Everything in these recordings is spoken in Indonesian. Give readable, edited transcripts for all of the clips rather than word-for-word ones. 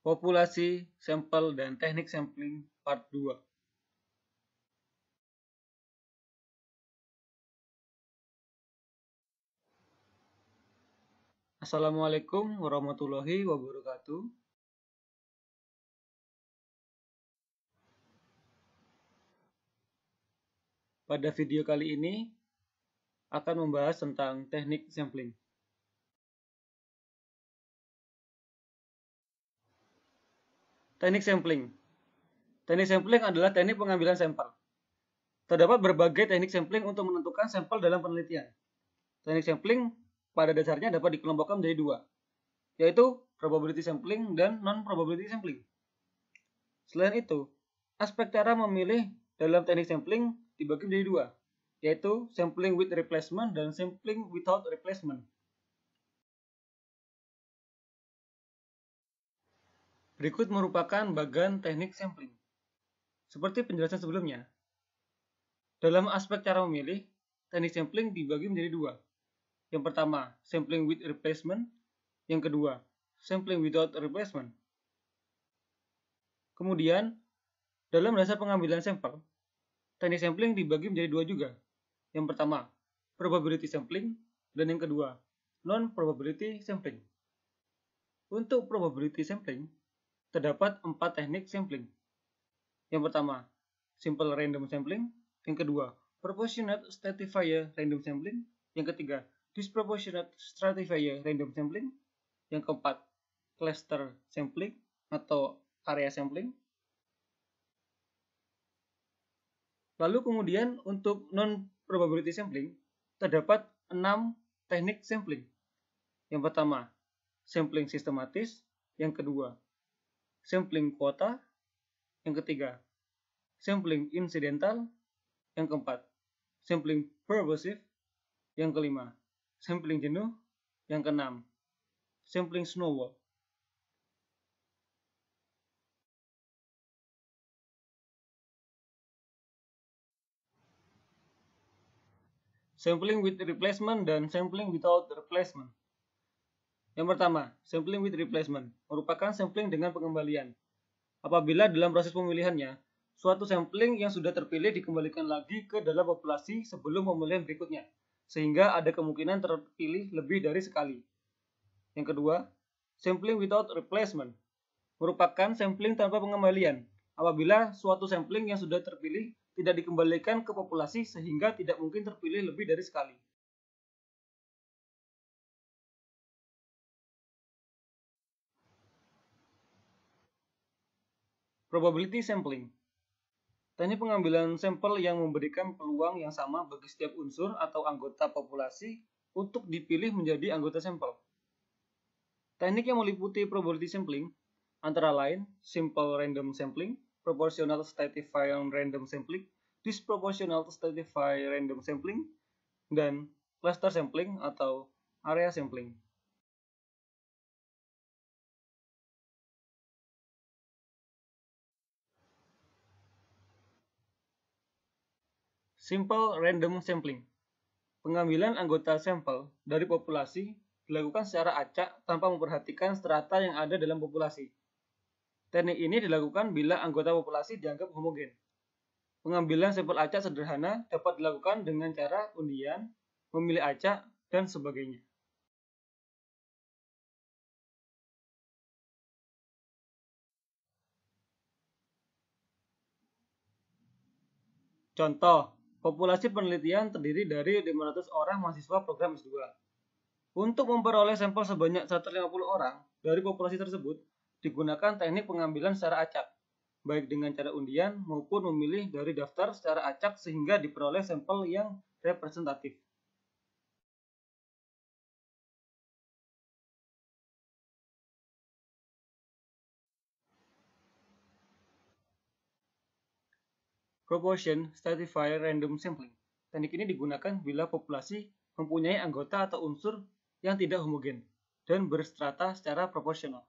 Populasi, sampel, dan teknik sampling part 2. Assalamualaikum warahmatullahi wabarakatuh. Pada video kali ini akan membahas tentang teknik sampling. Teknik sampling. Teknik sampling adalah teknik pengambilan sampel. Terdapat berbagai teknik sampling untuk menentukan sampel dalam penelitian. Teknik sampling pada dasarnya dapat dikelompokkan menjadi dua, yaitu probability sampling dan non-probability sampling. Selain itu, aspek cara memilih dalam teknik sampling dibagi menjadi dua, yaitu sampling with replacement dan sampling without replacement. Berikut merupakan bagian teknik sampling. Seperti penjelasan sebelumnya, dalam aspek cara memilih, teknik sampling dibagi menjadi dua. Yang pertama, sampling with replacement. Yang kedua, sampling without replacement. Kemudian, dalam dasar pengambilan sampel, teknik sampling dibagi menjadi dua juga. Yang pertama, probability sampling, dan yang kedua, non-probability sampling. Untuk probability sampling, terdapat 4 teknik sampling. Yang pertama, simple random sampling. Yang kedua, proportionate stratifier random sampling. Yang ketiga, disproportionate stratifier random sampling. Yang keempat, cluster sampling atau area sampling. Lalu kemudian untuk non-probability sampling, terdapat 6 teknik sampling. Yang pertama, sampling sistematis. Yang kedua, sampling kuota. Yang ketiga, sampling incidental. Yang keempat, sampling purposive. Yang kelima, sampling jenuh. Yang keenam, sampling snowball. Sampling with replacement dan sampling without replacement. Yang pertama, sampling with replacement merupakan sampling dengan pengembalian. Apabila dalam proses pemilihannya, suatu sampling yang sudah terpilih dikembalikan lagi ke dalam populasi sebelum pemilihan berikutnya, sehingga ada kemungkinan terpilih lebih dari sekali. Yang kedua, sampling without replacement merupakan sampling tanpa pengembalian. Apabila suatu sampling yang sudah terpilih tidak dikembalikan ke populasi sehingga tidak mungkin terpilih lebih dari sekali. Probability sampling. Teknik pengambilan sampel yang memberikan peluang yang sama bagi setiap unsur atau anggota populasi untuk dipilih menjadi anggota sampel. Teknik yang meliputi probability sampling antara lain simple random sampling, proportional stratified random sampling, disproportional stratified random sampling, dan cluster sampling atau area sampling. Simple random sampling. Pengambilan anggota sampel dari populasi dilakukan secara acak tanpa memperhatikan strata yang ada dalam populasi. Teknik ini dilakukan bila anggota populasi dianggap homogen. Pengambilan sampel acak sederhana dapat dilakukan dengan cara undian, memilih acak, dan sebagainya. Contoh, populasi penelitian terdiri dari 500 orang mahasiswa program S2. Untuk memperoleh sampel sebanyak 150 orang dari populasi tersebut, digunakan teknik pengambilan secara acak, baik dengan cara undian maupun memilih dari daftar secara acak sehingga diperoleh sampel yang representatif. Proportion stratified random sampling. Teknik ini digunakan bila populasi mempunyai anggota atau unsur yang tidak homogen dan berstrata secara proporsional.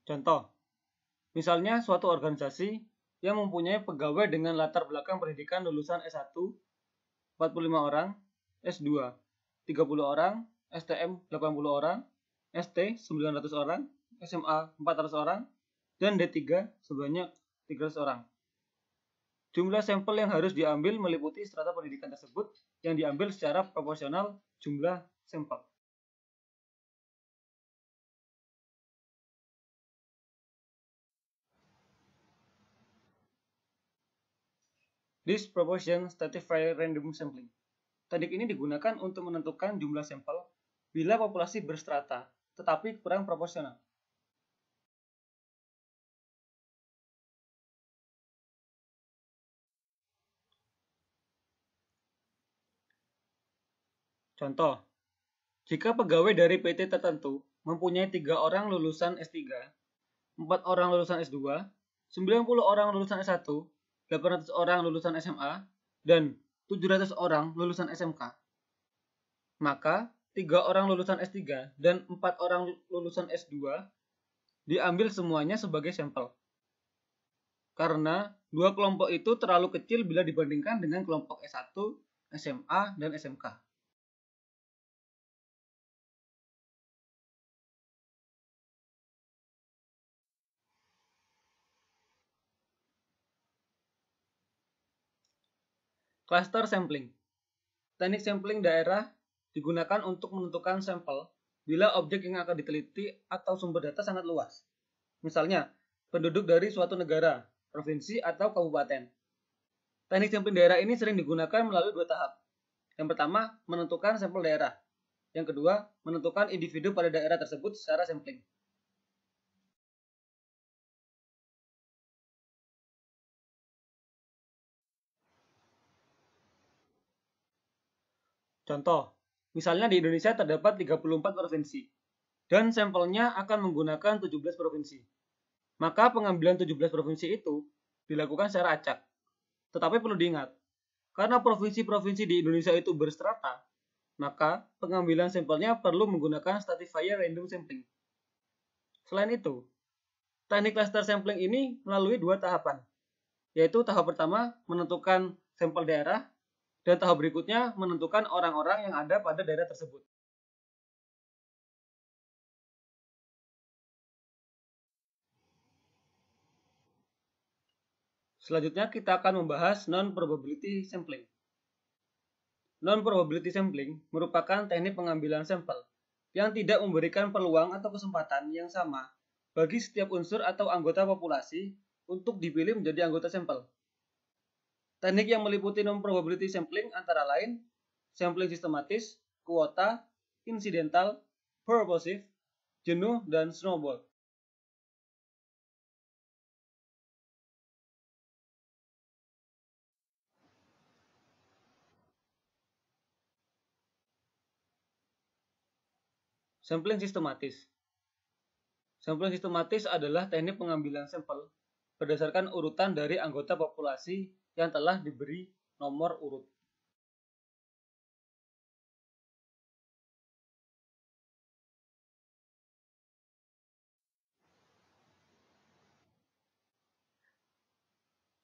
Contoh, misalnya suatu organisasi yang mempunyai pegawai dengan latar belakang pendidikan lulusan S1 45 orang, S2 30 orang, STM 80 orang, ST 900 orang, SMA 400 orang, dan D3 sebanyak 300 orang. Jumlah sampel yang harus diambil meliputi strata pendidikan tersebut yang diambil secara proporsional jumlah sampel. Disproportion stratified random sampling. Teknik ini digunakan untuk menentukan jumlah sampel bila populasi berstrata, tetapi kurang proporsional. Contoh, jika pegawai dari PT tertentu mempunyai 3 orang lulusan S3, 4 orang lulusan S2, 90 orang lulusan S1, 800 orang lulusan SMA, dan 700 orang lulusan SMK, maka 3 orang lulusan S3 dan 4 orang lulusan S2 diambil semuanya sebagai sampel. Karena dua kelompok itu terlalu kecil bila dibandingkan dengan kelompok S1, SMA, dan SMK. Cluster sampling. Teknik sampling daerah digunakan untuk menentukan sampel bila objek yang akan diteliti atau sumber data sangat luas. Misalnya, penduduk dari suatu negara, provinsi, atau kabupaten. Teknik sampling daerah ini sering digunakan melalui 2 tahap. Yang pertama, menentukan sampel daerah. Yang kedua, menentukan individu pada daerah tersebut secara sampling. Contoh, misalnya di Indonesia terdapat 34 provinsi, dan sampelnya akan menggunakan 17 provinsi. Maka pengambilan 17 provinsi itu dilakukan secara acak. Tetapi perlu diingat, karena provinsi-provinsi di Indonesia itu berstrata, maka pengambilan sampelnya perlu menggunakan stratifier random sampling. Selain itu, teknik cluster sampling ini melalui 2 tahapan, yaitu tahap pertama menentukan sampel daerah, dan tahap berikutnya menentukan orang-orang yang ada pada daerah tersebut. Selanjutnya kita akan membahas non-probability sampling. Non-probability sampling merupakan teknik pengambilan sampel yang tidak memberikan peluang atau kesempatan yang sama bagi setiap unsur atau anggota populasi untuk dipilih menjadi anggota sampel. Teknik yang meliputi non-probability sampling antara lain sampling sistematis, kuota, insidental, purposive, jenuh, dan snowball. Sampling sistematis. Sampling sistematis adalah teknik pengambilan sampel berdasarkan urutan dari anggota populasi yang telah diberi nomor urut.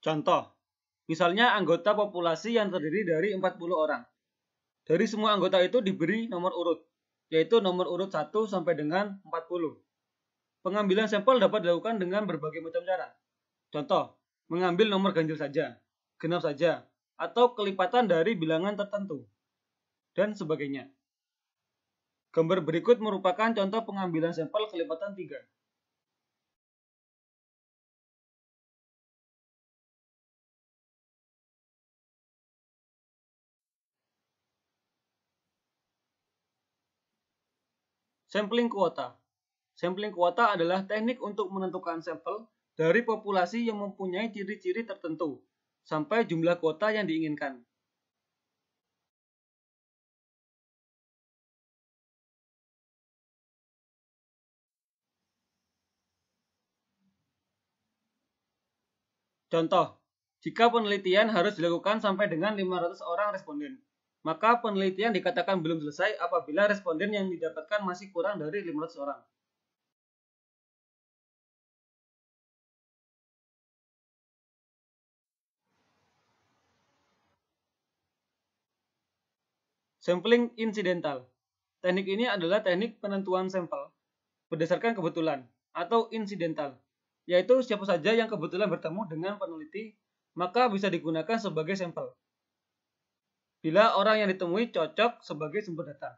Contoh, misalnya anggota populasi yang terdiri dari 40 orang. Dari semua anggota itu diberi nomor urut, yaitu nomor urut 1 sampai dengan 40. Pengambilan sampel dapat dilakukan dengan berbagai macam cara. Contoh, mengambil nomor ganjil saja, genap saja, atau kelipatan dari bilangan tertentu, dan sebagainya. Gambar berikut merupakan contoh pengambilan sampel kelipatan 3. Sampling kuota. Sampling kuota adalah teknik untuk menentukan sampel dari populasi yang mempunyai ciri-ciri tertentu sampai jumlah kuota yang diinginkan. Contoh, jika penelitian harus dilakukan sampai dengan 500 orang responden, maka penelitian dikatakan belum selesai apabila responden yang didapatkan masih kurang dari 500 orang. Sampling insidental. Teknik ini adalah teknik penentuan sampel berdasarkan kebetulan atau insidental, yaitu siapa saja yang kebetulan bertemu dengan peneliti maka bisa digunakan sebagai sampel bila orang yang ditemui cocok sebagai sumber data.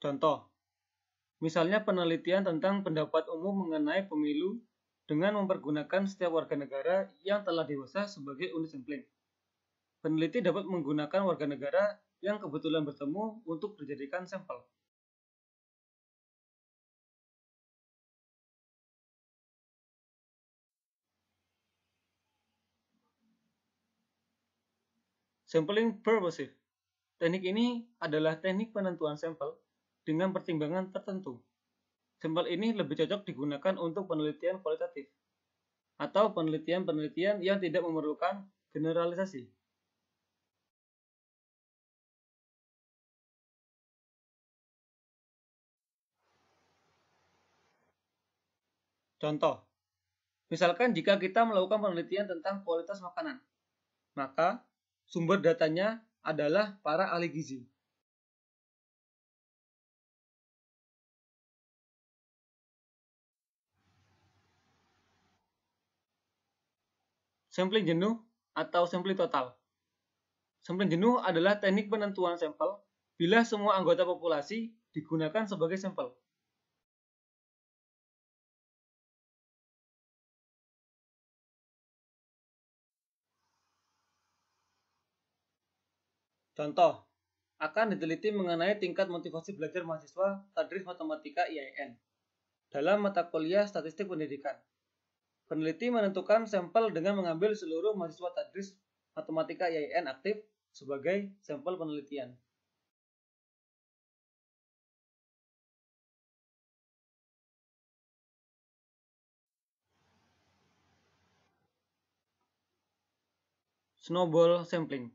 Contoh, misalnya penelitian tentang pendapat umum mengenai pemilu dengan mempergunakan setiap warga negara yang telah dewasa sebagai unit sampling. Peneliti dapat menggunakan warga negara yang kebetulan bertemu untuk dijadikan sampel. Sampling purposive. Teknik ini adalah teknik penentuan sampel dengan pertimbangan tertentu. Sampel ini lebih cocok digunakan untuk penelitian kualitatif atau penelitian-penelitian yang tidak memerlukan generalisasi. Contoh, misalkan jika kita melakukan penelitian tentang kualitas makanan, maka sumber datanya adalah para ahli gizi. Sampling jenuh atau sampling total. Sampling jenuh adalah teknik penentuan sampel bila semua anggota populasi digunakan sebagai sampel. Contoh, akan diteliti mengenai tingkat motivasi belajar mahasiswa Tadris Matematika IAIN dalam mata kuliah Statistik Pendidikan. Peneliti menentukan sampel dengan mengambil seluruh mahasiswa Tadris Matematika IAIN aktif sebagai sampel penelitian. Snowball sampling.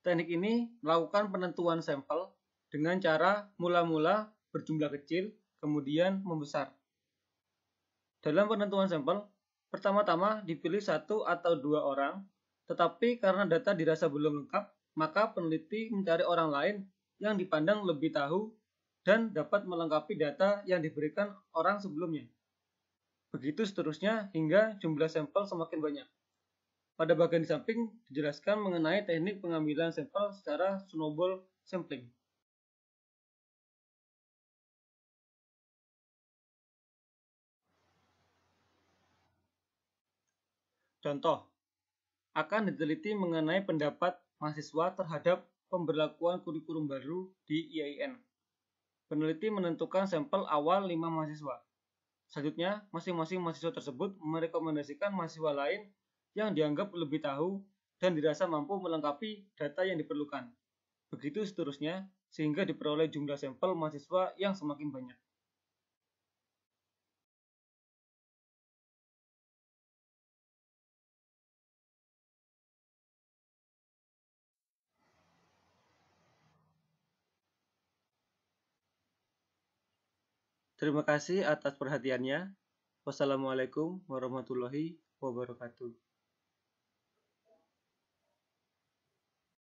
Teknik ini melakukan penentuan sampel dengan cara mula-mula berjumlah kecil, kemudian membesar. Dalam penentuan sampel, pertama-tama dipilih 1 atau 2 orang, tetapi karena data dirasa belum lengkap, maka peneliti mencari orang lain yang dipandang lebih tahu dan dapat melengkapi data yang diberikan orang sebelumnya. Begitu seterusnya hingga jumlah sampel semakin banyak. Pada bagian di samping dijelaskan mengenai teknik pengambilan sampel secara snowball sampling. Contoh, akan diteliti mengenai pendapat mahasiswa terhadap pemberlakuan kurikulum baru di IAIN. Peneliti menentukan sampel awal 5 mahasiswa. Selanjutnya, masing-masing mahasiswa tersebut merekomendasikan mahasiswa lain yang dianggap lebih tahu dan dirasa mampu melengkapi data yang diperlukan. Begitu seterusnya, sehingga diperoleh jumlah sampel mahasiswa yang semakin banyak. Terima kasih atas perhatiannya. Wassalamualaikum warahmatullahi wabarakatuh.